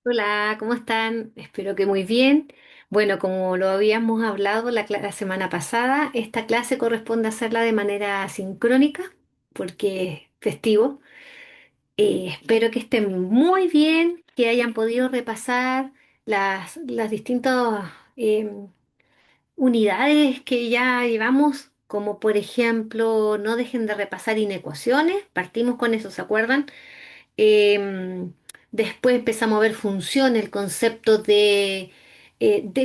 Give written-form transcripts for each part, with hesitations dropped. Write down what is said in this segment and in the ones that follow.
Hola, ¿cómo están? Espero que muy bien. Bueno, como lo habíamos hablado la semana pasada, esta clase corresponde hacerla de manera sincrónica porque es festivo. Espero que estén muy bien, que hayan podido repasar las distintas unidades que ya llevamos, como por ejemplo, no dejen de repasar inecuaciones. Partimos con eso, ¿se acuerdan? Em, Después empezamos a ver función, el concepto del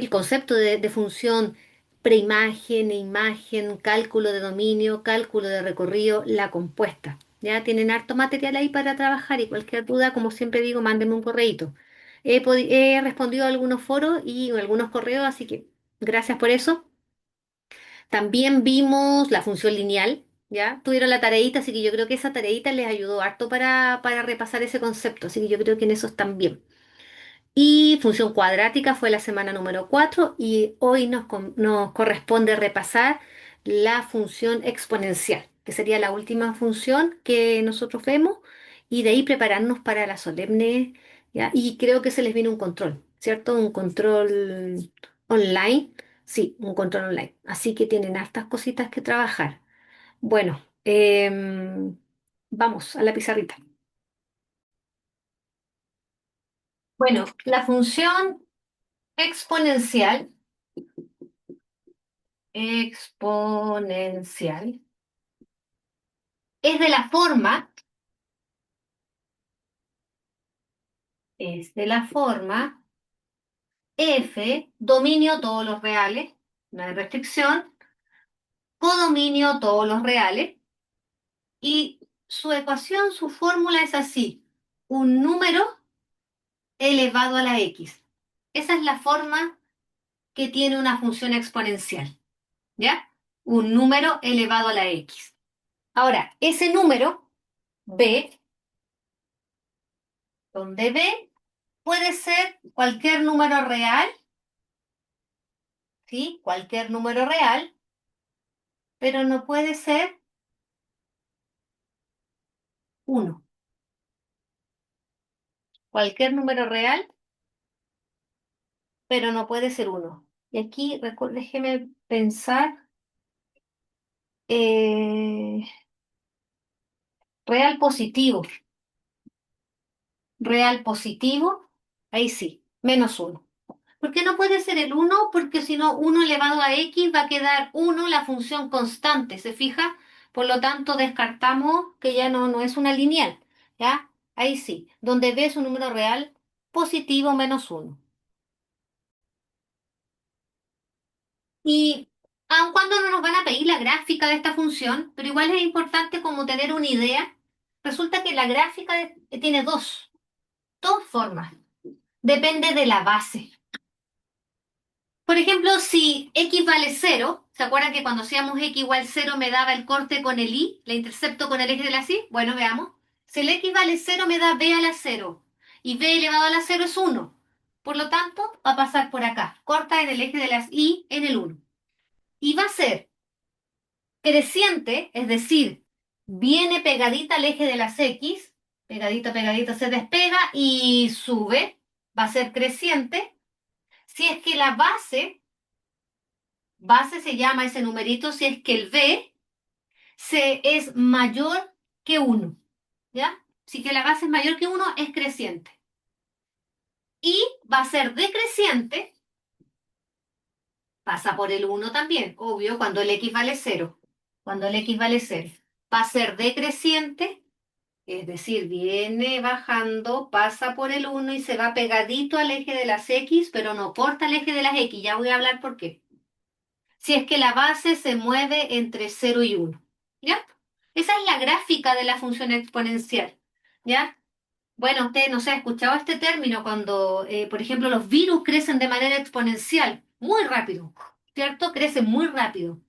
concepto de función, preimagen, imagen, cálculo de dominio, cálculo de recorrido, la compuesta. Ya tienen harto material ahí para trabajar y cualquier duda, como siempre digo, mándenme un correíto. He respondido a algunos foros y algunos correos, así que gracias por eso. También vimos la función lineal, ¿ya? Tuvieron la tareita, así que yo creo que esa tareita les ayudó harto para repasar ese concepto, así que yo creo que en eso están bien. Y función cuadrática fue la semana número 4 y hoy nos corresponde repasar la función exponencial, que sería la última función que nosotros vemos y de ahí prepararnos para la solemne, ¿ya? Y creo que se les viene un control, ¿cierto? Un control online, sí, un control online. Así que tienen hartas cositas que trabajar. Bueno, vamos a la pizarrita. Bueno, la función exponencial exponencial es de la forma, es de la forma f, dominio todos los reales, no hay restricción, codominio todos los reales, y su ecuación, su fórmula es así, un número elevado a la x. Esa es la forma que tiene una función exponencial, ¿ya? Un número elevado a la x. Ahora, ese número, b, donde b puede ser cualquier número real, ¿sí? Cualquier número real, pero no puede ser uno. Cualquier número real, pero no puede ser uno. Y aquí, déjeme pensar, eh, real positivo. Real positivo, ahí sí, menos uno. ¿Por qué no puede ser el uno? Porque si no, uno elevado a x va a quedar uno la función constante, ¿se fija? Por lo tanto, descartamos que ya no es una lineal, ¿ya? Ahí sí, donde ves un número real positivo menos uno. Y aun cuando no nos van a pedir la gráfica de esta función, pero igual es importante como tener una idea, resulta que la gráfica tiene dos formas. Depende de la base. Por ejemplo, si x vale cero, ¿se acuerdan que cuando hacíamos x igual cero me daba el corte con el y, la intercepto con el eje de la y? Bueno, veamos. Si el x vale cero me da b a la cero y b elevado a la cero es uno. Por lo tanto, va a pasar por acá. Corta en el eje de las y en el uno. Y va a ser creciente, es decir, viene pegadita al eje de las x, pegadito, pegadito, se despega y sube, va a ser creciente, si es que la base se llama ese numerito, si es que el b es mayor que uno, ¿ya? Si que la base es mayor que uno, es creciente. Y va a ser decreciente, pasa por el uno también, obvio, cuando el x vale cero. Cuando el x vale cero. Va a ser decreciente. Es decir, viene bajando, pasa por el uno y se va pegadito al eje de las X, pero no corta el eje de las X. Ya voy a hablar por qué. Si es que la base se mueve entre cero y uno, ¿ya? Esa es la gráfica de la función exponencial, ¿ya? Bueno, usted no se ha escuchado este término cuando, por ejemplo, los virus crecen de manera exponencial, muy rápido, ¿cierto? Crecen muy rápido,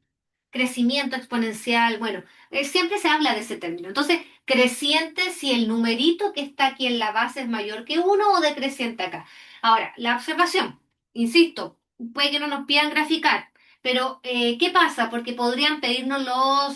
crecimiento exponencial, bueno, siempre se habla de ese término. Entonces, creciente si el numerito que está aquí en la base es mayor que uno o decreciente acá. Ahora, la observación, insisto, puede que no nos pidan graficar, pero ¿qué pasa? Porque podrían pedirnos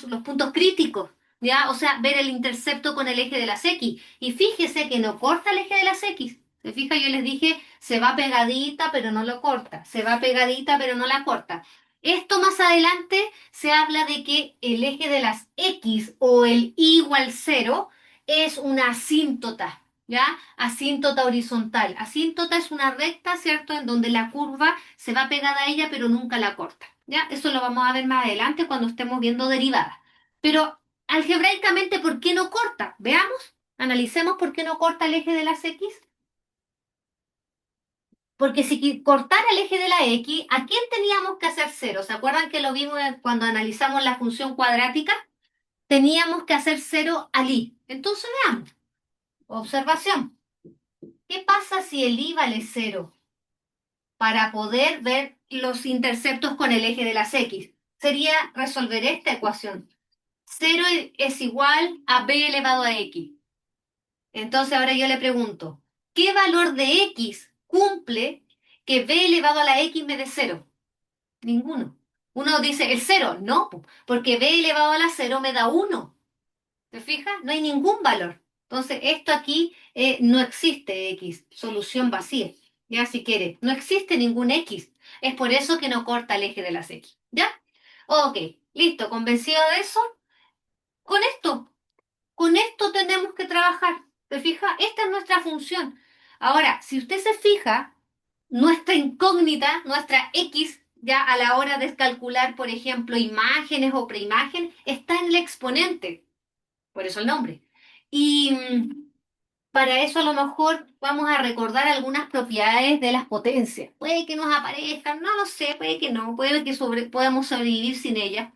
los puntos críticos. ¿Ya? O sea, ver el intercepto con el eje de las X. Y fíjese que no corta el eje de las X, ¿Se fija? Yo les dije, se va pegadita, pero no lo corta. Se va pegadita, pero no la corta. Esto más adelante se habla de que el eje de las X o el Y igual cero es una asíntota, ¿ya? Asíntota horizontal. Asíntota es una recta, ¿cierto? En donde la curva se va pegada a ella, pero nunca la corta, ¿ya? Eso lo vamos a ver más adelante cuando estemos viendo derivadas. Pero algebraicamente, ¿por qué no corta? Veamos, analicemos por qué no corta el eje de las X. Porque si cortara el eje de la X, ¿a quién teníamos que hacer cero? ¿Se acuerdan que lo vimos cuando analizamos la función cuadrática? Teníamos que hacer cero al Y. Entonces veamos, observación. ¿Qué pasa si el Y vale cero? Para poder ver los interceptos con el eje de las X. Sería resolver esta ecuación. Cero es igual a b elevado a x. Entonces ahora yo le pregunto, ¿qué valor de x cumple que b elevado a la x me dé cero? Ninguno. Uno dice, ¿el cero? No, porque b elevado a la cero me da uno. ¿Te fijas? No hay ningún valor. Entonces, esto aquí no existe x, solución vacía. Ya, si quiere, no existe ningún x. Es por eso que no corta el eje de las x. ¿Ya? Ok, listo, convencido de eso. Con esto, con esto tenemos que trabajar. ¿Se fija? Esta es nuestra función. Ahora, si usted se fija, nuestra incógnita, nuestra X, ya a la hora de calcular, por ejemplo, imágenes o preimagen, está en el exponente. Por eso el nombre. Y para eso a lo mejor vamos a recordar algunas propiedades de las potencias. Puede que nos aparezcan, no lo sé, puede que no, puede que podamos sobrevivir sin ellas.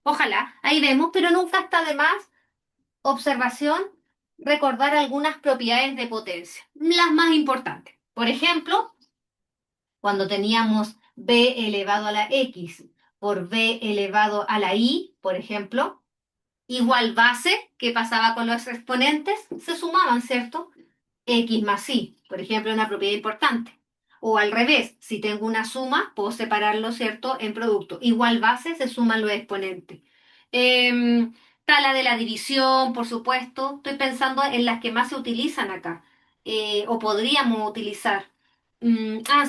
Ojalá, ahí vemos, pero nunca está de más observación, recordar algunas propiedades de potencia, las más importantes. Por ejemplo, cuando teníamos b elevado a la x por b elevado a la y, por ejemplo, igual base, ¿qué pasaba con los exponentes? Se sumaban, ¿cierto? X más Y, por ejemplo, una propiedad importante. O al revés, si tengo una suma, puedo separarlo, ¿cierto?, en producto. Igual base, se suman los exponentes. Está la de la división, por supuesto. Estoy pensando en las que más se utilizan acá, o podríamos utilizar.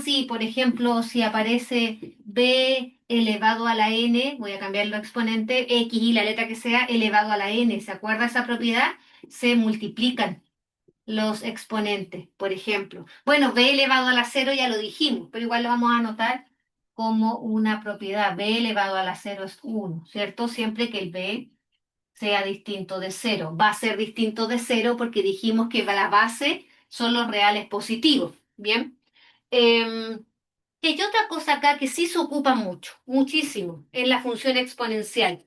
Sí, por ejemplo, si aparece b elevado a la n, voy a cambiarlo a exponente, x y la letra que sea elevado a la n. ¿Se acuerda esa propiedad? Se multiplican los exponentes, por ejemplo. Bueno, b elevado a la cero ya lo dijimos, pero igual lo vamos a anotar como una propiedad. B elevado a la cero es uno, ¿cierto? Siempre que el b sea distinto de cero. Va a ser distinto de cero porque dijimos que la base son los reales positivos. Bien. Em, y hay otra cosa acá que sí se ocupa mucho, muchísimo, en la función exponencial,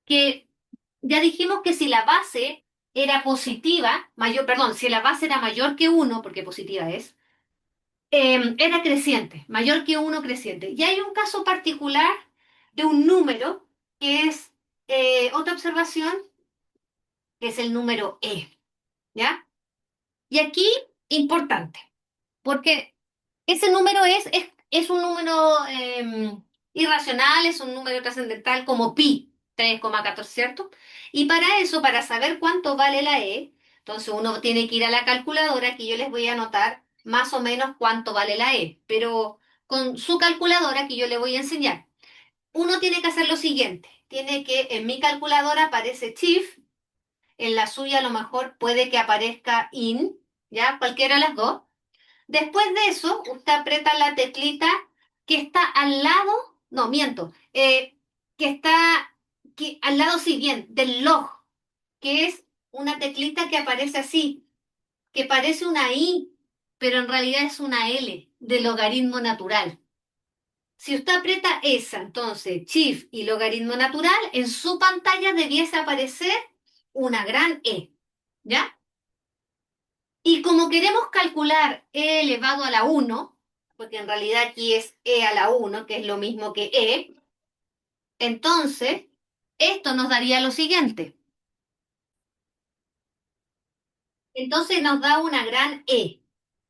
que ya dijimos que si la base era positiva, mayor, perdón, si la base era mayor que uno, porque positiva es, era creciente, mayor que uno creciente. Y hay un caso particular de un número que es otra observación, que es el número ¿ya? Y aquí, importante, porque ese número es un número irracional, es un número trascendental como pi, 3,14, ¿cierto? Y para eso, para saber cuánto vale la entonces uno tiene que ir a la calculadora, que yo les voy a anotar más o menos cuánto vale la pero con su calculadora que yo le voy a enseñar. Uno tiene que hacer lo siguiente, tiene que, en mi calculadora aparece chief, en la suya a lo mejor puede que aparezca in, ¿ya? Cualquiera de las dos. Después de eso, usted aprieta la teclita que está al lado, no, miento, que está al lado, sí, bien, del log, que es una teclita que aparece así, que parece una I, pero en realidad es una L, de logaritmo natural. Si usted aprieta esa, entonces, Shift y logaritmo natural, en su pantalla debiese aparecer una gran ¿ya? Y como queremos calcular e elevado a la uno, porque en realidad aquí es e a la uno, que es lo mismo que entonces esto nos daría lo siguiente. Entonces nos da una gran E.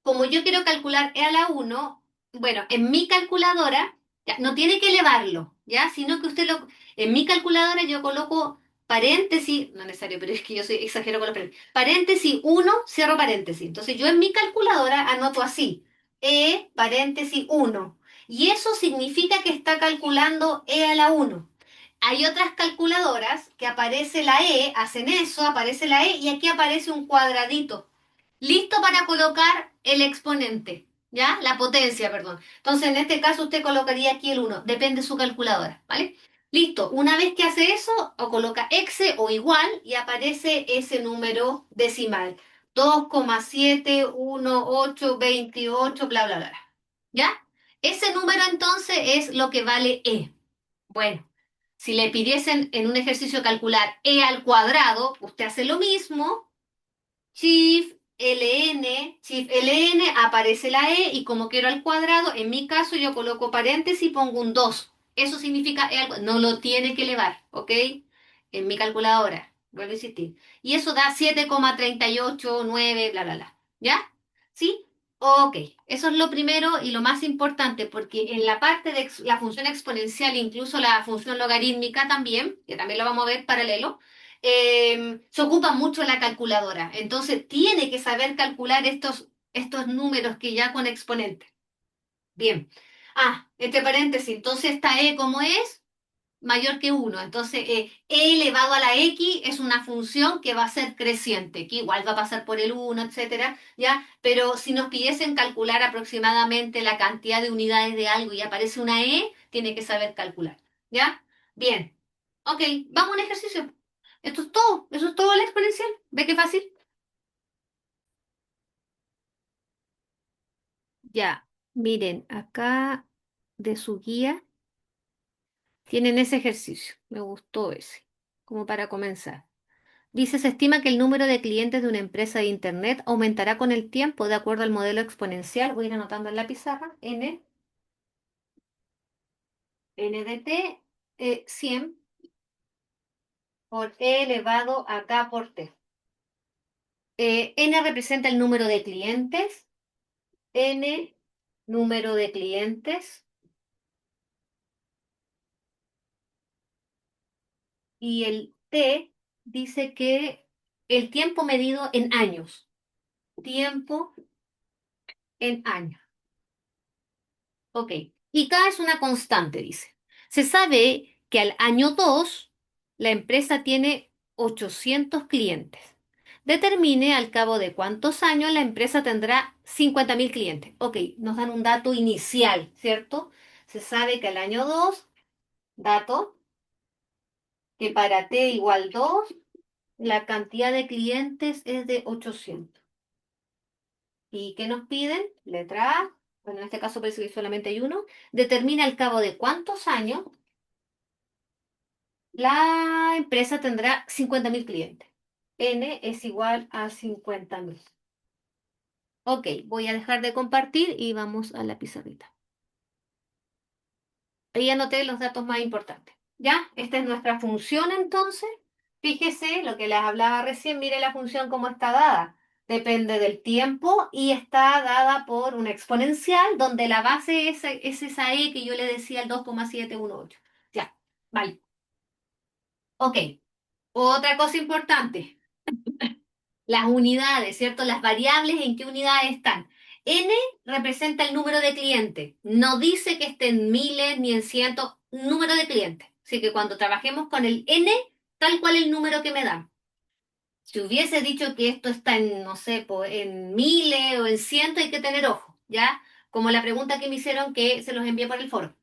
Como yo quiero calcular e a la uno, bueno, en mi calculadora, ya, no tiene que elevarlo, ¿ya? Sino que usted en mi calculadora yo coloco paréntesis, no es necesario, pero es que yo soy exagero con los paréntesis. Paréntesis uno, cierro paréntesis. Entonces yo en mi calculadora anoto así, paréntesis uno. Y eso significa que está calculando E a la uno. Hay otras calculadoras que aparece la E, hacen eso, aparece la E y aquí aparece un cuadradito. Listo para colocar el exponente, ¿ya? La potencia, perdón. Entonces, en este caso, usted colocaría aquí el uno. Depende de su calculadora, ¿vale? Listo. Una vez que hace eso, o coloca exe o igual y aparece ese número decimal. 2,71828, bla, bla, bla. Bla. ¿Ya? Ese número entonces es lo que vale E. Bueno, si le pidiesen en un ejercicio calcular E al cuadrado, usted hace lo mismo. Shift LN, aparece la E y como quiero al cuadrado, en mi caso yo coloco paréntesis y pongo un 2. Eso significa E al cuadrado. No lo tiene que elevar, ¿ok? En mi calculadora, vuelvo a insistir. Y eso da 7,389, bla, bla, bla. ¿Ya? ¿Sí? Ok. Eso es lo primero y lo más importante, porque en la parte de la función exponencial, incluso la función logarítmica también, que también lo vamos a ver paralelo, se ocupa mucho la calculadora. Entonces tiene que saber calcular estos números que ya con exponentes. Bien. Ah, entre paréntesis, entonces esta E como es mayor que uno. Entonces E elevado a la X es una función que va a ser creciente, que igual va a pasar por el uno, etcétera, ¿ya? Pero si nos pidiesen calcular aproximadamente la cantidad de unidades de algo y aparece una E, tiene que saber calcular. ¿Ya? Bien. Ok, vamos a un ejercicio. Esto es todo. Eso es todo la exponencial. ¿Ve qué fácil? Ya, miren, acá de su guía tienen ese ejercicio. Me gustó ese, como para comenzar. Dice, se estima que el número de clientes de una empresa de Internet aumentará con el tiempo de acuerdo al modelo exponencial. Voy a ir anotando en la pizarra. N de t, 100 por E elevado a K por T. N representa el número de clientes. N, número de clientes. Y el T dice que el tiempo medido en años. Tiempo en años. Ok. Y K es una constante, dice. Se sabe que al año 2 la empresa tiene 800 clientes. Determine al cabo de cuántos años la empresa tendrá 50.000 clientes. Ok, nos dan un dato inicial, ¿cierto? Se sabe que al año 2 dato, que para T igual 2 la cantidad de clientes es de 800. ¿Y qué nos piden? Letra A, bueno, en este caso parece que solamente hay uno. Determina al cabo de cuántos años la empresa tendrá 50.000 clientes. N es igual a 50.000. Ok, voy a dejar de compartir y vamos a la pizarrita. Ahí anoté los datos más importantes. ¿Ya? Esta es nuestra función entonces. Fíjese lo que les hablaba recién, mire la función cómo está dada. Depende del tiempo y está dada por una exponencial donde la base es esa E que yo le decía, el 2,718. Ya, vale. Ok, otra cosa importante. Las unidades, ¿cierto? Las variables en qué unidades están. N representa el número de clientes. No dice que esté en miles ni en cientos, número de clientes. Así que cuando trabajemos con el N, tal cual el número que me dan. Si hubiese dicho que esto está en, no sé, en miles o en cientos, hay que tener ojo, ¿ya? Como la pregunta que me hicieron que se los envié por el foro.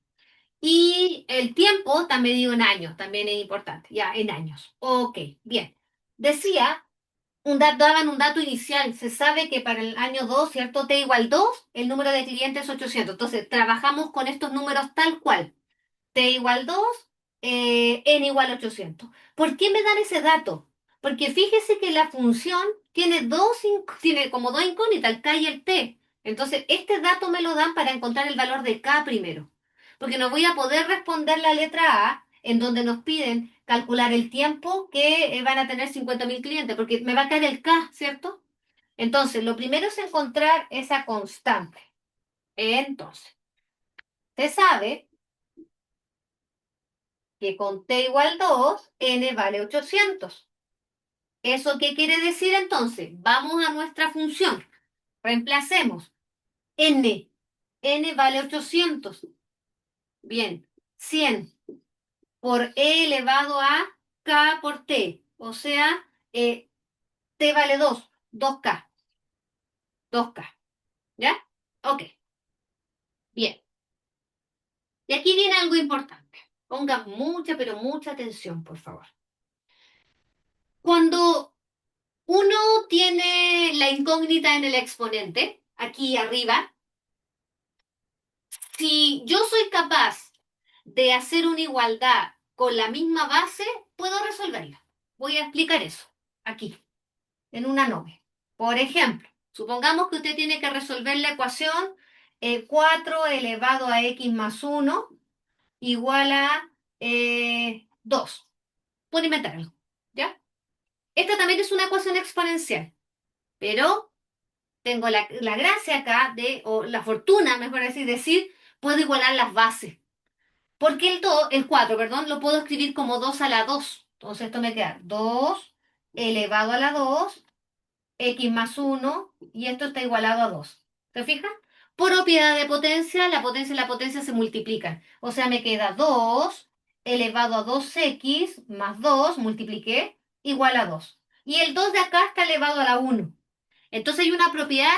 Y el tiempo está medido en años, también es importante, ya, en años. Ok, bien. Decía daban un dato inicial. Se sabe que para el año 2, ¿cierto? T igual 2, el número de clientes es 800. Entonces, trabajamos con estos números tal cual. T igual 2, N igual 800. ¿Por qué me dan ese dato? Porque fíjese que la función tiene como dos incógnitas, el K y el T. Entonces, este dato me lo dan para encontrar el valor de K primero. Porque no voy a poder responder la letra A, en donde nos piden calcular el tiempo que van a tener 50.000 clientes, porque me va a caer el K, ¿cierto? Entonces, lo primero es encontrar esa constante. Entonces, se sabe que con t igual 2 n vale 800. ¿Eso qué quiere decir entonces? Vamos a nuestra función. Reemplacemos n. N vale 800. Bien, 100 por e elevado a k por t. O sea, t vale 2. 2k. 2k. ¿Ya? Ok, bien. Y aquí viene algo importante. Pongan mucha, pero mucha atención, por favor. Cuando uno tiene la incógnita en el exponente, aquí arriba, si yo soy capaz de hacer una igualdad con la misma base, puedo resolverla. Voy a explicar eso aquí, en una nube. Por ejemplo, supongamos que usted tiene que resolver la ecuación 4 elevado a x más 1 igual a 2. Puedo inventar algo, ¿ya? Esta también es una ecuación exponencial, pero tengo la gracia acá de, o la fortuna, mejor así decir, puedo igualar las bases. Porque el 4 perdón, lo puedo escribir como 2 a la 2. Entonces esto me queda 2 elevado a la 2 x más 1 y esto está igualado a 2. ¿Te fijas? Por propiedad de potencia, la potencia y la potencia se multiplican. O sea, me queda 2 elevado a 2x más 2 multipliqué, igual a 2. Y el 2 de acá está elevado a la 1. Entonces hay una propiedad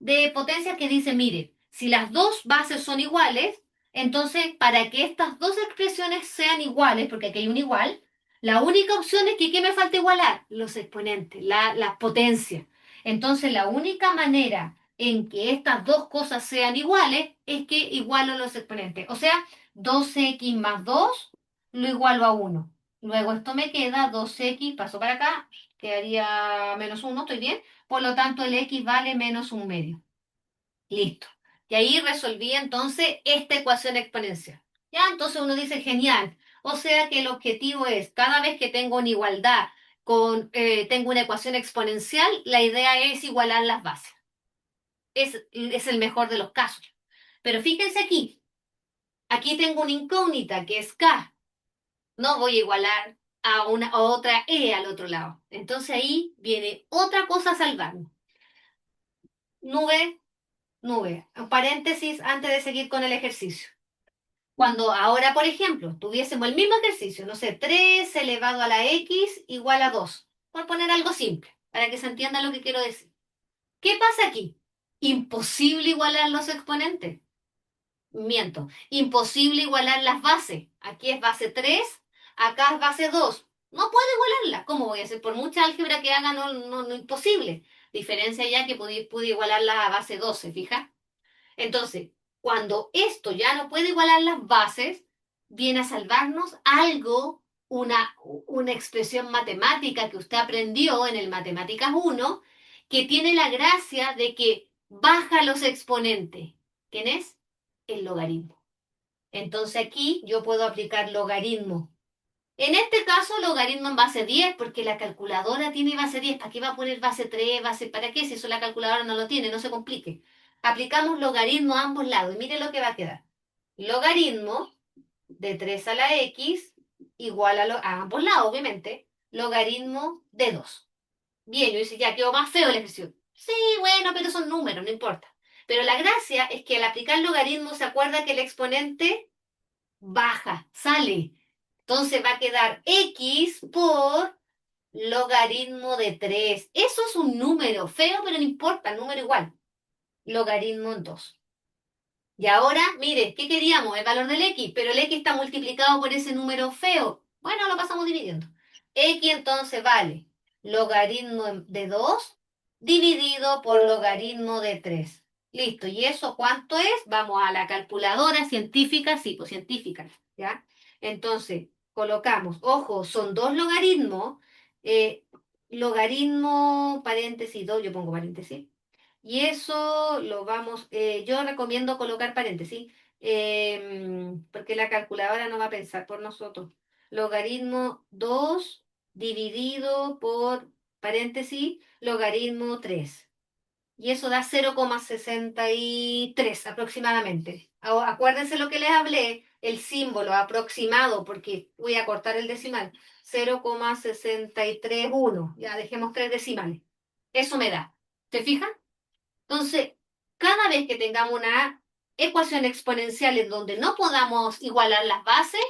de potencia que dice, mire, si las dos bases son iguales, entonces para que estas dos expresiones sean iguales, porque aquí hay un igual, la única opción es que ¿qué me falta igualar? Los exponentes, las potencias. Entonces la única manera en que estas dos cosas sean iguales es que igualo los exponentes. O sea, 2x más 2 lo igualo a 1. Luego esto me queda 2x, paso para acá, quedaría menos 1, ¿estoy bien? Por lo tanto, el x vale menos un medio. Listo. Y ahí resolví entonces esta ecuación exponencial. Ya, entonces uno dice, genial. O sea que el objetivo es, cada vez que tengo una igualdad tengo una ecuación exponencial, la idea es igualar las bases. Es el mejor de los casos. Pero fíjense aquí, aquí tengo una incógnita que es k. No voy a igualar a otra e al otro lado. Entonces ahí viene otra cosa a salvarnos. Nube nube. Paréntesis antes de seguir con el ejercicio. Cuando ahora, por ejemplo, tuviésemos el mismo ejercicio, no sé, 3 elevado a la x igual a 2, por poner algo simple, para que se entienda lo que quiero decir. ¿Qué pasa aquí? Imposible igualar los exponentes. Miento. Imposible igualar las bases. Aquí es base 3, acá es base 2. No puedo igualarla. ¿Cómo voy a hacer? Por mucha álgebra que haga, no imposible. Diferencia ya que pude igualarla a base 12, fija. Entonces, cuando esto ya no puede igualar las bases, viene a salvarnos algo, una expresión matemática que usted aprendió en el Matemáticas 1, que tiene la gracia de que baja los exponentes. ¿Quién es? El logaritmo. Entonces aquí yo puedo aplicar logaritmo. En este caso, logaritmo en base 10, porque la calculadora tiene base 10. ¿Para qué va a poner base 3, base? ¿Para qué? Si eso la calculadora no lo tiene, no se complique. Aplicamos logaritmo a ambos lados y mire lo que va a quedar. Logaritmo de 3 a la x igual a ambos lados, obviamente, logaritmo de 2. Bien, yo dice, ya quedó más feo el ejercicio. Sí, bueno, pero son números, no importa. Pero la gracia es que al aplicar logaritmo se acuerda que el exponente baja, sale. Entonces va a quedar x por logaritmo de 3. Eso es un número feo, pero no importa, número igual. Logaritmo en 2. Y ahora, mire, ¿qué queríamos? El valor del x, pero el x está multiplicado por ese número feo. Bueno, lo pasamos dividiendo. X entonces vale logaritmo de 2 dividido por logaritmo de 3. Listo, ¿y eso cuánto es? Vamos a la calculadora científica, sí, pues científica, ¿ya? Entonces, colocamos, ojo, son dos logaritmos, eh, logaritmo, paréntesis, 2, yo pongo paréntesis, y eso lo vamos, yo recomiendo colocar paréntesis, porque la calculadora no va a pensar por nosotros. Logaritmo 2 dividido por paréntesis, logaritmo 3. Y eso da 0,63 aproximadamente. Acuérdense lo que les hablé. el símbolo aproximado, porque voy a cortar el decimal, 0,631. Ya dejemos tres decimales. Eso me da. ¿Te fijas? Entonces, cada vez que tengamos una ecuación exponencial en donde no podamos igualar las bases,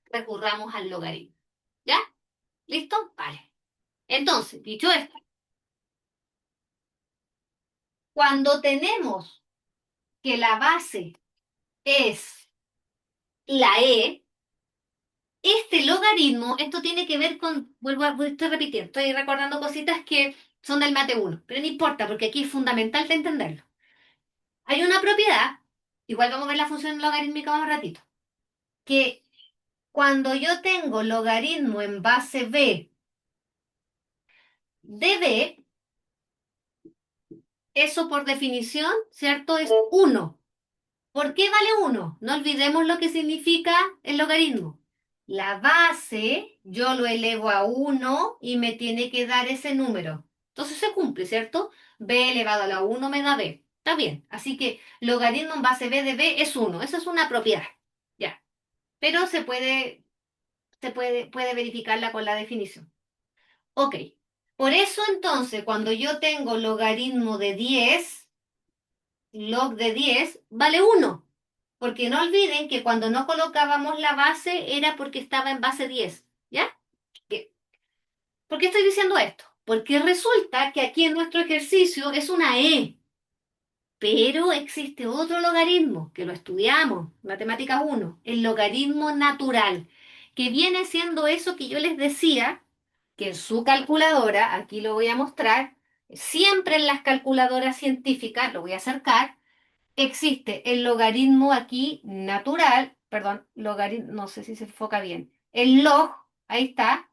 recurramos al logaritmo. ¿Ya? ¿Listo? Vale. Entonces, dicho esto, cuando tenemos que la base es la e, este logaritmo, esto tiene que ver con, estoy repitiendo, estoy recordando cositas que son del mate uno, pero no importa, porque aquí es fundamental de entenderlo. Hay una propiedad, igual vamos a ver la función logarítmica más ratito, que cuando yo tengo logaritmo en base b de b, eso por definición, ¿cierto? Es uno. ¿Por qué vale uno? No olvidemos lo que significa el logaritmo. La base yo lo elevo a uno y me tiene que dar ese número. Entonces se cumple, ¿cierto? B elevado a la uno me da b. Está bien. Así que logaritmo en base b de b es uno. Esa es una propiedad. Ya. Pero puede verificarla con la definición. Ok. Por eso entonces, cuando yo tengo logaritmo de 10, log de 10 vale uno. Porque no olviden que cuando no colocábamos la base era porque estaba en base 10. ¿Ya? Bien. ¿Por qué estoy diciendo esto? Porque resulta que aquí en nuestro ejercicio es una E, pero existe otro logaritmo que lo estudiamos, Matemáticas uno, el logaritmo natural, que viene siendo eso que yo les decía, que en su calculadora, aquí lo voy a mostrar, siempre en las calculadoras científicas, lo voy a acercar, existe el logaritmo aquí natural, perdón, logaritmo, no sé si se enfoca bien, el log, ahí está,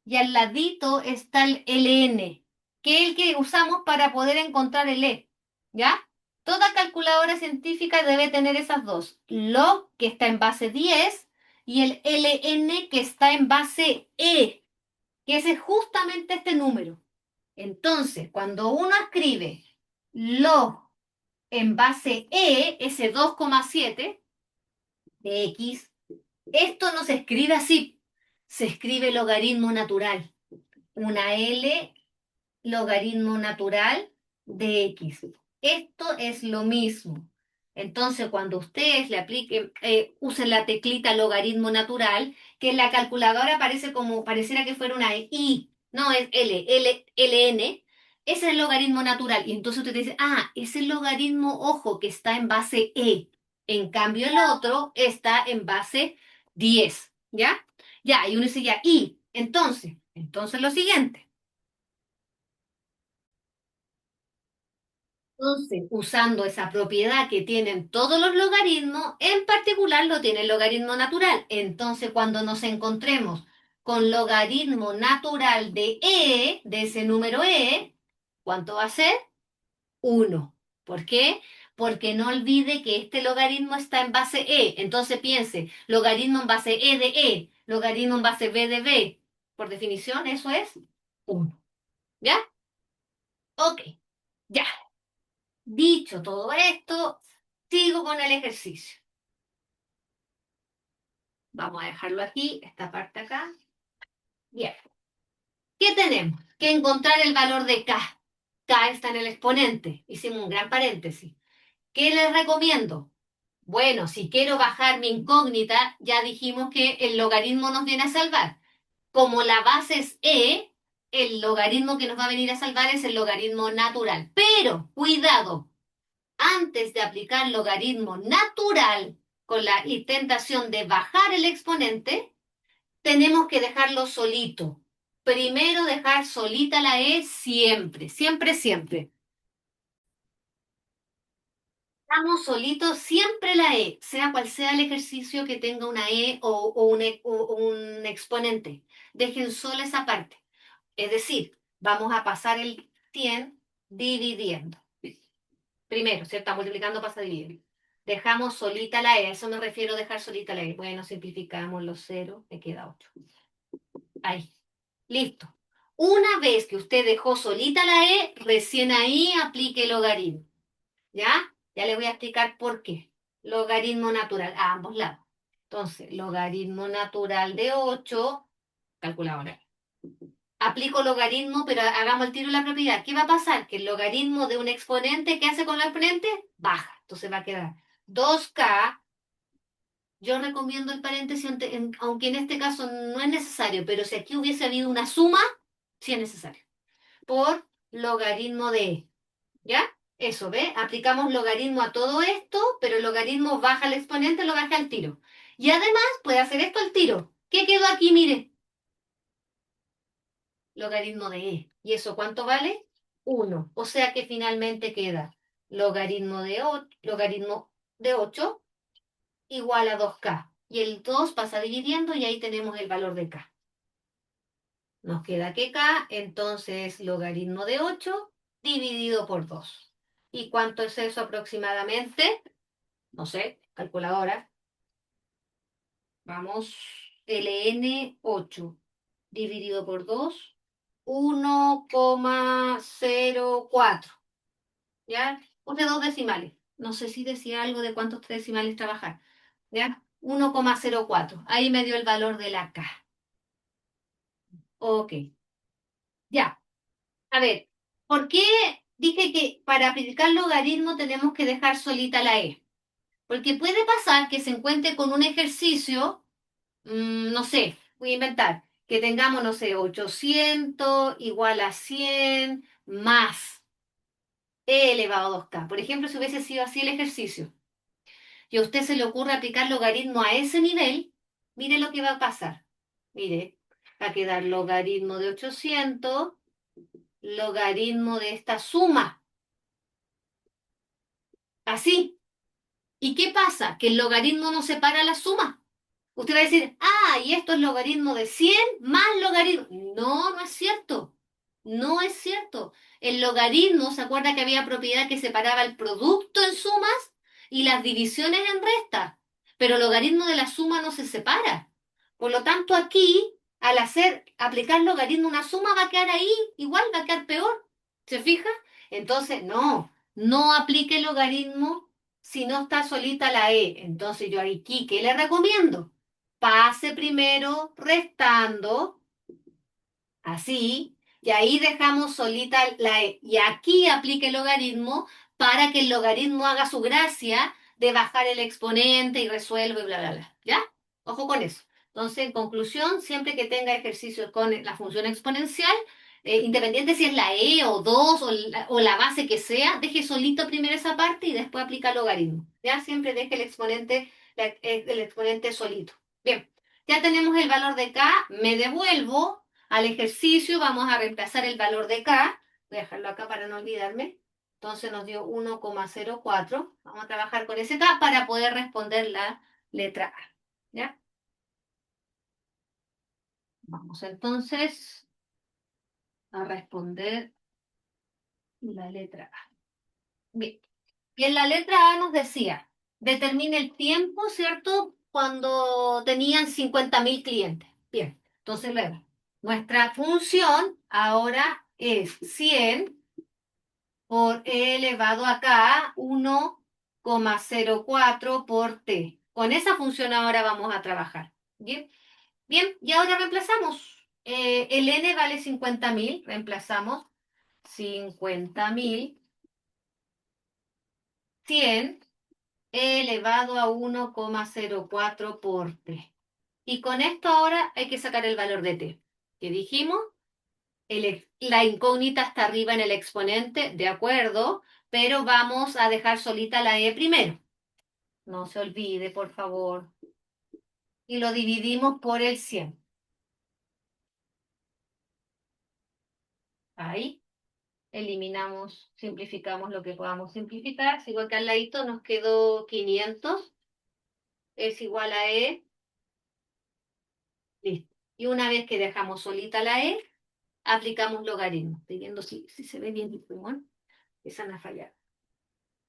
y al ladito está el ln, que es el que usamos para poder encontrar el e, ¿ya? Toda calculadora científica debe tener esas dos, log que está en base 10 y el ln que está en base e, que ese es justamente este número. Entonces, cuando uno escribe log en base E, ese 2,7 de X, esto no se escribe así, se escribe logaritmo natural, una L logaritmo natural de X. Esto es lo mismo. Entonces, cuando ustedes le apliquen, usen la teclita logaritmo natural, que en la calculadora aparece como, pareciera que fuera una I, no es LN, ese es el logaritmo natural. Y entonces usted dice, ah, es el logaritmo, ojo, que está en base E. En cambio, el otro está en base 10, ¿ya? Ya, y uno dice ya, y, entonces lo siguiente. Entonces, usando esa propiedad que tienen todos los logaritmos, en particular lo tiene el logaritmo natural. Entonces, cuando nos encontremos con logaritmo natural de e, de ese número e, ¿cuánto va a ser? Uno. ¿Por qué? Porque no olvide que este logaritmo está en base e. Entonces piense, logaritmo en base e de e, logaritmo en base b de b. Por definición, eso es uno. ¿Ya? Ok. Ya. Dicho todo esto, sigo con el ejercicio. Vamos a dejarlo aquí, esta parte acá. Bien. ¿Qué tenemos? Que encontrar el valor de K. K está en el exponente. Hicimos un gran paréntesis. ¿Qué les recomiendo? Bueno, si quiero bajar mi incógnita, ya dijimos que el logaritmo nos viene a salvar. Como la base es E, el logaritmo que nos va a venir a salvar es el logaritmo natural. Pero, cuidado, antes de aplicar logaritmo natural con la intentación de bajar el exponente, tenemos que dejarlo solito. Primero dejar solita la E siempre, siempre, siempre. Dejamos solito siempre la E, sea cual sea el ejercicio que tenga una E o un exponente. Dejen sola esa parte. Es decir, vamos a pasar el 100 dividiendo. Primero, ¿cierto? Está multiplicando pasa a dividir. Dejamos solita la E, a eso me refiero dejar solita la E. Bueno, simplificamos los ceros, me queda 8. Ahí, listo. Una vez que usted dejó solita la E, recién ahí aplique el logaritmo. ¿Ya? Ya le voy a explicar por qué. Logaritmo natural, a ambos lados. Entonces, logaritmo natural de 8, calculadora. Aplico logaritmo, pero hagamos el tiro de la propiedad. ¿Qué va a pasar? Que el logaritmo de un exponente, ¿qué hace con el exponente? Baja. Entonces va a quedar 2k. Yo recomiendo el paréntesis, aunque en este caso no es necesario, pero si aquí hubiese habido una suma, sí es necesario. Por logaritmo de e. ¿Ya? Eso, ¿ve? Aplicamos logaritmo a todo esto, pero el logaritmo baja el exponente, lo baja al tiro. Y además puede hacer esto al tiro. ¿Qué quedó aquí? Mire, logaritmo de e. ¿Y eso cuánto vale? 1. O sea que finalmente queda logaritmo de 8 igual a 2k. Y el 2 pasa dividiendo y ahí tenemos el valor de k. Nos queda que k, entonces logaritmo de 8 dividido por 2. ¿Y cuánto es eso aproximadamente? No sé, calculadora. Vamos, ln 8 dividido por 2, 1,04. ¿Ya? Puse dos decimales. No sé si decía algo de cuántos tres decimales trabajar. ¿Ya? 1,04. Ahí me dio el valor de la K. Ok. Ya. A ver, ¿por qué dije que para aplicar logaritmo tenemos que dejar solita la E? Porque puede pasar que se encuentre con un ejercicio, no sé, voy a inventar, que tengamos, no sé, 800 igual a 100 más e elevado a 2k. Por ejemplo, si hubiese sido así el ejercicio y a usted se le ocurre aplicar logaritmo a ese nivel, mire lo que va a pasar. Mire, va a quedar logaritmo de 800, logaritmo de esta suma, así. ¿Y qué pasa? Que el logaritmo no separa la suma. Usted va a decir, ah, y esto es logaritmo de 100 más logaritmo. No, no es cierto. No es cierto. El logaritmo, ¿se acuerda que había propiedad que separaba el producto en sumas y las divisiones en restas? Pero el logaritmo de la suma no se separa. Por lo tanto, aquí, al aplicar logaritmo a una suma, va a quedar ahí, igual va a quedar peor. ¿Se fija? Entonces, no aplique logaritmo si no está solita la E. Entonces, yo aquí, ¿qué le recomiendo? Pase primero restando, así, y ahí dejamos solita la E. Y aquí aplique el logaritmo para que el logaritmo haga su gracia de bajar el exponente y resuelve, bla, bla, bla. ¿Ya? Ojo con eso. Entonces, en conclusión, siempre que tenga ejercicios con la función exponencial, independiente si es la E o 2 o la base que sea, deje solito primero esa parte y después aplica el logaritmo. ¿Ya? Siempre deje el exponente solito. Bien, ya tenemos el valor de K, me devuelvo al ejercicio, vamos a reemplazar el valor de K, voy a dejarlo acá para no olvidarme, entonces nos dio 1,04, vamos a trabajar con ese K para poder responder la letra A, ¿ya? Vamos entonces a responder la letra A. Bien, y en la letra A nos decía, determine el tiempo, ¿cierto? Cuando tenían 50.000 clientes. Bien, entonces luego, nuestra función ahora es 100 por e elevado a k 1,04 por t. Con esa función ahora vamos a trabajar. Bien, bien, y ahora reemplazamos. El n vale 50.000, reemplazamos 50.000, 100 elevado a 1,04 por t. Y con esto ahora hay que sacar el valor de t. ¿Qué dijimos? La incógnita está arriba en el exponente, de acuerdo, pero vamos a dejar solita la e primero. No se olvide, por favor. Y lo dividimos por el 100. Ahí eliminamos, simplificamos lo que podamos simplificar. Sigo acá al ladito, nos quedó 500. Es igual a e. Listo. Y una vez que dejamos solita la e, aplicamos logaritmo. Estoy viendo si se ve bien el pulmón. Empiezan a fallar.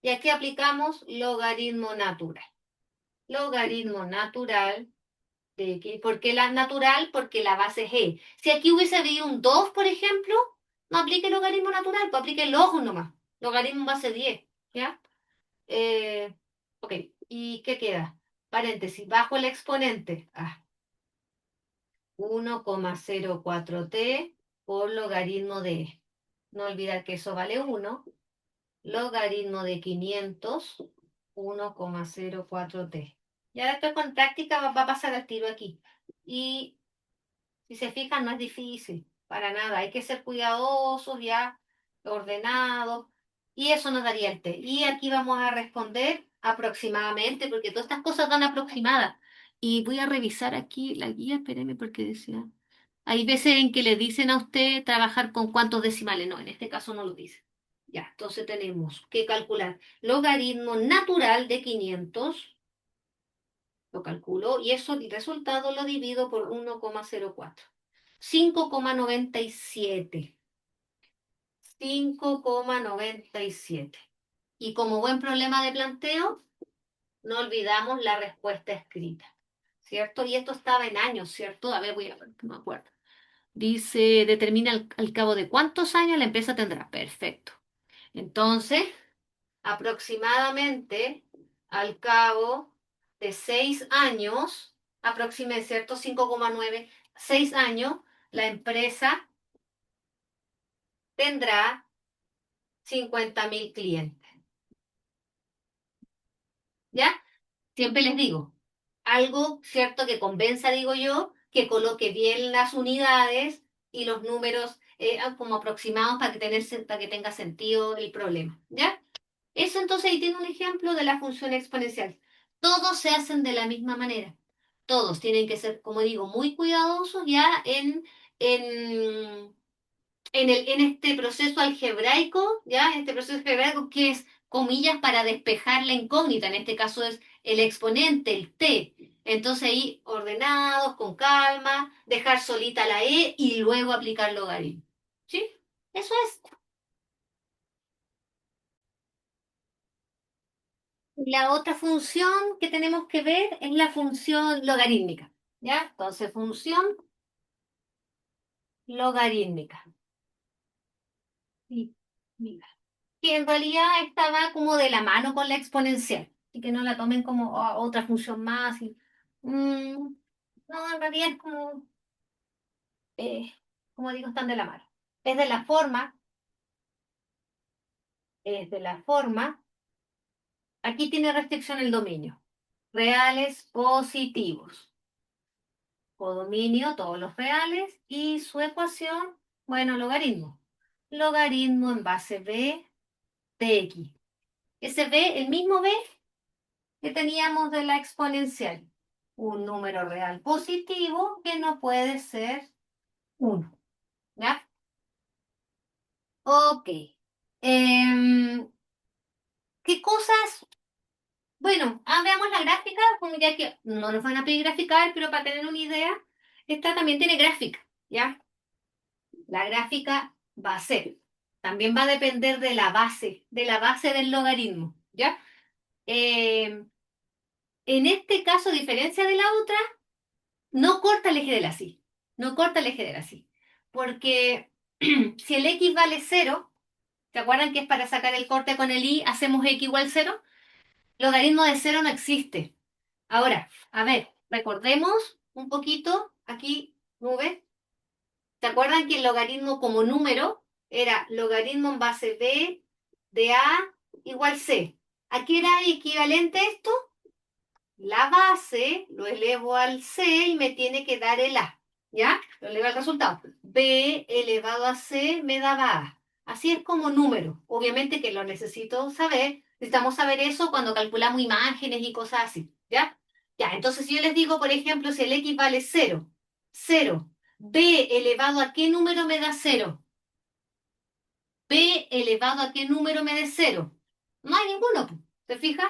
Y aquí aplicamos logaritmo natural. Logaritmo natural de X. ¿Por qué la natural? Porque la base es E. Si aquí hubiese habido un 2, por ejemplo, no aplique logaritmo natural, pues aplique log nomás. Logaritmo base 10, ¿ya? Eh, ok, ¿y qué queda? paréntesis, bajo el exponente. 1,04t por logaritmo de, no olvidar que eso vale 1, logaritmo de 500, 1,04t. Ya después con práctica va a pasar al tiro aquí. Y si se fijan, no es difícil, para nada. Hay que ser cuidadosos, ya, ordenados. Y eso nos daría el t. Y aquí vamos a responder aproximadamente, porque todas estas cosas dan aproximadas. Y voy a revisar aquí la guía, espéreme, porque decía. Hay veces en que le dicen a usted trabajar con cuántos decimales. No, en este caso no lo dice. Ya, entonces tenemos que calcular logaritmo natural de 500. Lo calculo y eso, el resultado lo divido por 1,04. 5,97. 5,97. Y como buen problema de planteo, no olvidamos la respuesta escrita, ¿cierto? Y esto estaba en años, ¿cierto? A ver, voy a ver, no me acuerdo. Dice, determina al cabo de cuántos años la empresa tendrá. Perfecto. Entonces, aproximadamente al cabo de 6 años, aproximadamente, ¿cierto? 5,9, 6 años, la empresa tendrá 50.000 clientes. ¿Ya? Siempre les digo, algo, ¿cierto? Que convenza, digo yo, que coloque bien las unidades y los números como aproximados para que tenga sentido el problema. ¿Ya? Eso entonces ahí tiene un ejemplo de la función exponencial. Todos se hacen de la misma manera. Todos tienen que ser, como digo, muy cuidadosos ya en, en este proceso algebraico, ya, este proceso algebraico que es comillas para despejar la incógnita, en este caso es el exponente, el t. Entonces ahí ordenados, con calma, dejar solita la e y luego aplicar logaritmo. ¿Sí? Eso es. La otra función que tenemos que ver es la función logarítmica, ¿ya? Entonces, función logarítmica. Sí, mira. Que en realidad estaba como de la mano con la exponencial, y que no la tomen como otra función más. No, en realidad es como digo, están de la mano. Es de la forma, es de la forma. Aquí tiene restricción el dominio. Reales positivos. Codominio, todos los reales, y su ecuación, bueno, logaritmo. Logaritmo en base b de x. Ese b, el mismo b que teníamos de la exponencial. Un número real positivo que no puede ser uno. ¿Ya? Ok. ¿Qué cosas? Bueno, veamos la gráfica, como ya que no nos van a pedir graficar, pero para tener una idea, esta también tiene gráfica, ¿ya? La gráfica va a ser, también va a depender de la base del logaritmo, ¿ya? Eh, en este caso, a diferencia de la otra, no corta el eje de la sí, no corta el eje de la sí, porque si el x vale cero, ¿se acuerdan que es para sacar el corte con el y, hacemos x igual cero? Logaritmo de cero no existe. Ahora, a ver, recordemos un poquito aquí, nube. ¿Se acuerdan que el logaritmo como número era logaritmo en base b de a igual c? ¿A qué era equivalente esto? La base lo elevo al c y me tiene que dar el a. ¿Ya? Lo elevo al resultado. B elevado a c me daba a. Así es como número. Obviamente que lo necesito saber. Necesitamos saber eso cuando calculamos imágenes y cosas así. ¿Ya? Ya, entonces si yo les digo, por ejemplo, si el x vale cero, cero. B elevado a qué número me da cero. B elevado a qué número me da cero. No hay ninguno, po. ¿Te fijas?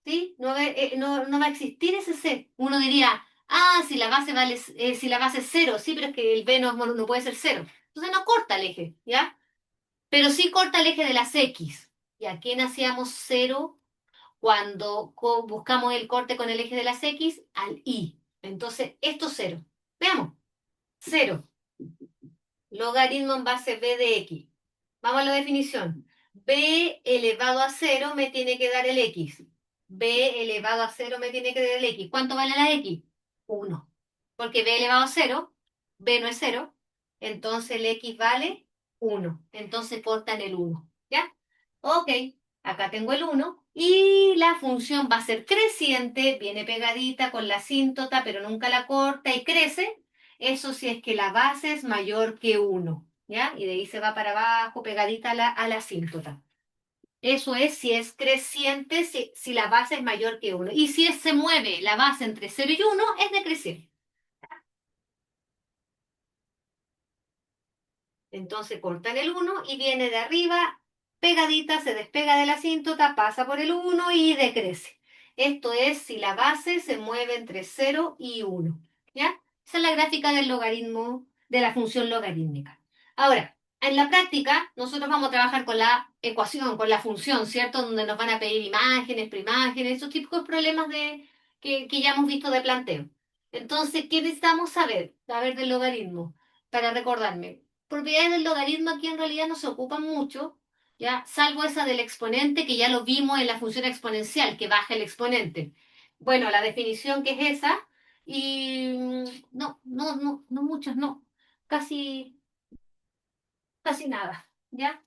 ¿Sí? No va a existir ese C. Uno diría, si la base si la base es cero, sí, pero es que el B no puede ser cero. Entonces no corta el eje, ¿ya? Pero sí corta el eje de las X. ¿Y a quién hacíamos cero cuando buscamos el corte con el eje de las X? Al Y. Entonces, esto es cero. Veamos. Cero. Logaritmo en base B de X. Vamos a la definición. B elevado a cero me tiene que dar el X. b elevado a cero me tiene que dar el x. ¿Cuánto vale la x? Uno. Porque b elevado a cero, b no es cero, entonces el x vale uno. Entonces cortan el uno. ¿Ya? Ok, acá tengo el uno y la función va a ser creciente, viene pegadita con la asíntota, pero nunca la corta y crece. Eso si es que la base es mayor que uno. ¿Ya? Y de ahí se va para abajo, pegadita a la asíntota. Eso es si es creciente, si la base es mayor que uno. Y si se mueve la base entre cero y uno, es decreciente. Entonces cortan el uno y viene de arriba, pegadita, se despega de la asíntota, pasa por el uno y decrece. Esto es si la base se mueve entre cero y uno. ¿Ya? Esa es la gráfica del logaritmo, de la función logarítmica. Ahora, en la práctica, nosotros vamos a trabajar con la ecuación, con la función, ¿cierto? Donde nos van a pedir imágenes, preimágenes, esos típicos problemas que ya hemos visto de planteo. Entonces, ¿qué necesitamos saber? Saber del logaritmo, para recordarme propiedades del logaritmo aquí en realidad no se ocupan mucho, ¿ya? Salvo esa del exponente que ya lo vimos en la función exponencial, que baja el exponente. Bueno, la definición que es esa, y no muchas, no, casi, casi nada, ¿ya?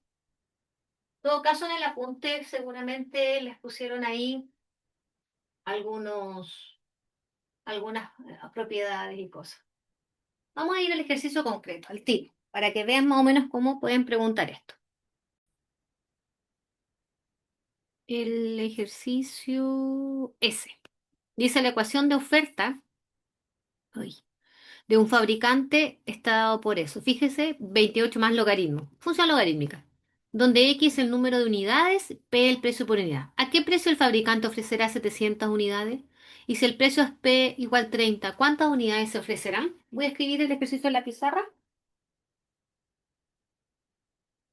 En todo caso, en el apunte seguramente les pusieron ahí algunos, algunas propiedades y cosas. Vamos a ir al ejercicio concreto, al tiro, para que vean más o menos cómo pueden preguntar esto. El ejercicio S. Dice la ecuación de oferta ay, de un fabricante está dado por eso. Fíjese, 28 más logaritmo. Función logarítmica. Donde X es el número de unidades, P el precio por unidad. ¿A qué precio el fabricante ofrecerá 700 unidades? Y si el precio es P igual 30, ¿cuántas unidades se ofrecerán? Voy a escribir el ejercicio en la pizarra.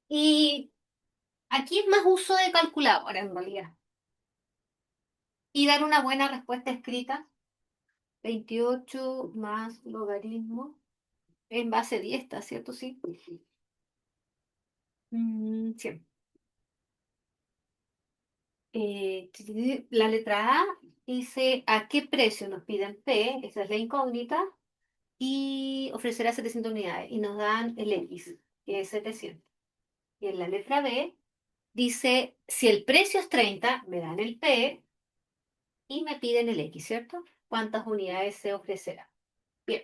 Y aquí es más uso de calculadora en realidad. Y dar una buena respuesta escrita. 28 más logaritmo. En base 10 está, ¿cierto? Sí. 100. La letra A dice a qué precio nos piden P, esa es la incógnita, y ofrecerá 700 unidades y nos dan el X, que es 700. Y en la letra B dice si el precio es 30 me dan el P y me piden el X, ¿cierto? ¿Cuántas unidades se ofrecerá? Bien.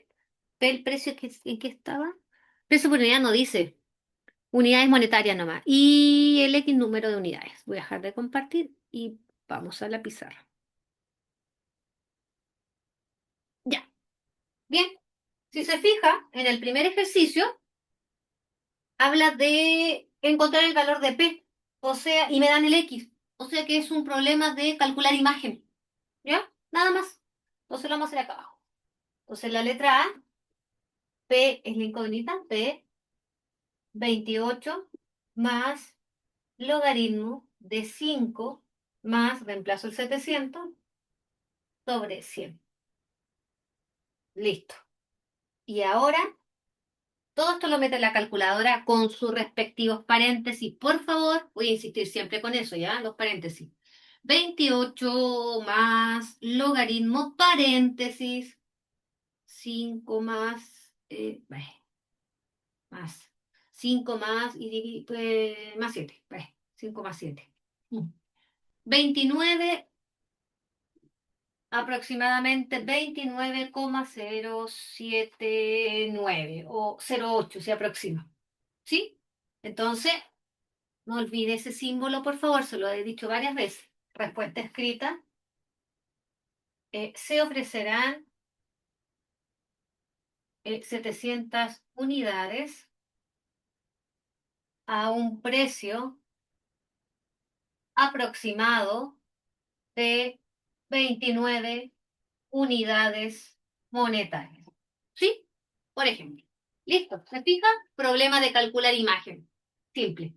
¿P el precio en qué estaba? Precio por unidad no dice. Unidades monetarias nomás. Y el X número de unidades. Voy a dejar de compartir y vamos a la pizarra. Ya. Bien. Si se fija, en el primer ejercicio habla de encontrar el valor de P. O sea, y me dan el X. O sea que es un problema de calcular imagen. ¿Ya? Nada más. Entonces lo vamos a hacer acá abajo. Entonces la letra A, P es la incógnita. P 28 más logaritmo de 5 más, reemplazo el 700 sobre 100. Listo. Y ahora, todo esto lo mete en la calculadora con sus respectivos paréntesis. Por favor, voy a insistir siempre con eso, ¿ya? Los paréntesis. 28 más logaritmo paréntesis 5 más, más 5 más, más 7. 5 más 7. 29 aproximadamente 29,079 o 0,8 se aproxima. ¿Sí? Entonces, no olvide ese símbolo, por favor, se lo he dicho varias veces. Respuesta escrita. Se ofrecerán 700 unidades a un precio aproximado de 29 unidades monetarias. ¿Sí? Por ejemplo. ¿Listo? ¿Se fija? Problema de calcular imagen. Simple.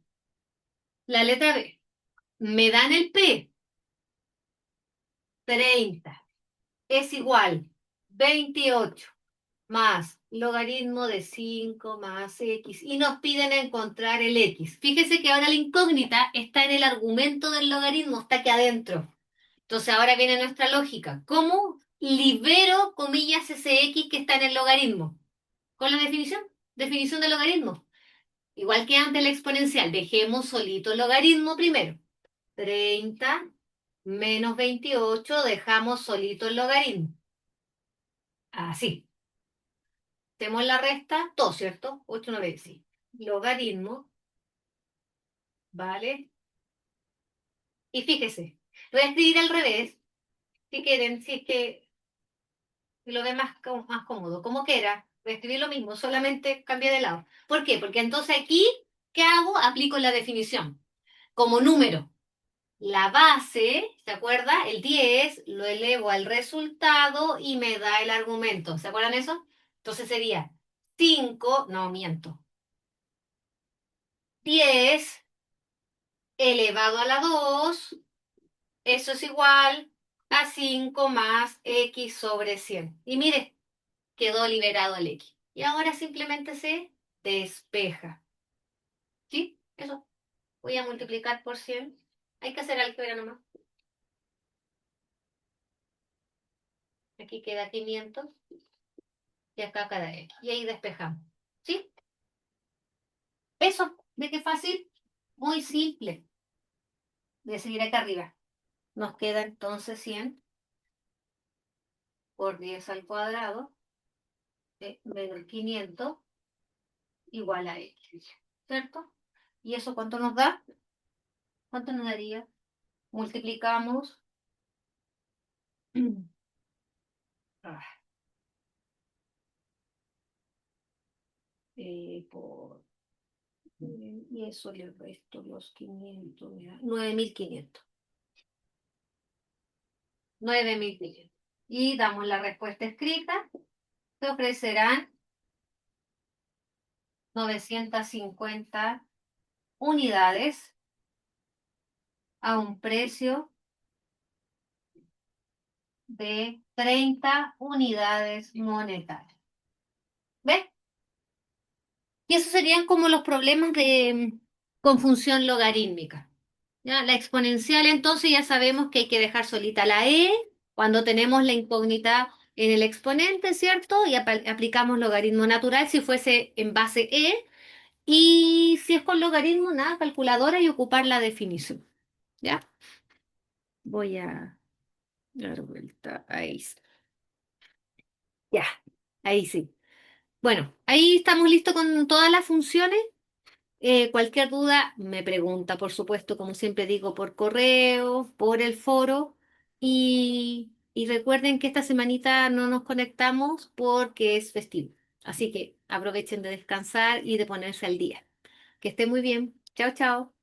La letra B. Me dan el P. 30 es igual 28 más logaritmo de 5 más X. Y nos piden encontrar el X. Fíjese que ahora la incógnita está en el argumento del logaritmo, está aquí adentro. Entonces ahora viene nuestra lógica. ¿Cómo libero, comillas, ese x que está en el logaritmo? Con la definición. Definición del logaritmo. Igual que antes la exponencial. Dejemos solito el logaritmo primero. 30 menos 28, dejamos solito el logaritmo. Así. Hacemos la resta, todo, ¿cierto? 8 9 sí. Logaritmo, ¿vale? Y fíjese, lo voy a escribir al revés, si quieren, si es que lo ven más cómodo, como quiera. Voy a escribir lo mismo, solamente cambié de lado. ¿Por qué? Porque entonces aquí, ¿qué hago? Aplico la definición. Como número, la base, ¿se acuerda? El 10 lo elevo al resultado y me da el argumento. ¿Se acuerdan eso? Entonces sería 5 no miento, 10 elevado a la 2 eso es igual a 5 más x sobre 100. Y mire, quedó liberado el x. Y ahora simplemente se despeja. ¿Sí? Eso. Voy a multiplicar por 100. Hay que hacer álgebra nomás. Aquí queda 500 y acá cada x. Y ahí despejamos. ¿Sí? Eso. ¿Ve qué fácil? Muy simple. Voy a seguir acá arriba. Nos queda entonces 100 por 10 al cuadrado menos 500 igual a x. ¿Cierto? ¿Y eso cuánto nos da? ¿Cuánto nos daría? Multiplicamos ah, por... y eso le resto los 500, ya, 9.500. 9.500. Y damos la respuesta escrita. Se ofrecerán 950 unidades a un precio de 30 unidades monetarias. ¿Ves? Y esos serían como los problemas de con función logarítmica. ¿Ya? La exponencial, entonces ya sabemos que hay que dejar solita la e cuando tenemos la incógnita en el exponente, ¿cierto? Y aplicamos logaritmo natural si fuese en base e. Y si es con logaritmo, nada, calculadora y ocupar la definición. ¿Ya? Voy a dar vuelta. Ahí está. Ya, ahí sí. Bueno, ahí estamos listos con todas las funciones. Cualquier duda me pregunta, por supuesto, como siempre digo, por correo, por el foro. Y recuerden que esta semanita no nos conectamos porque es festivo. Así que aprovechen de descansar y de ponerse al día. Que esté muy bien. Chao, chao.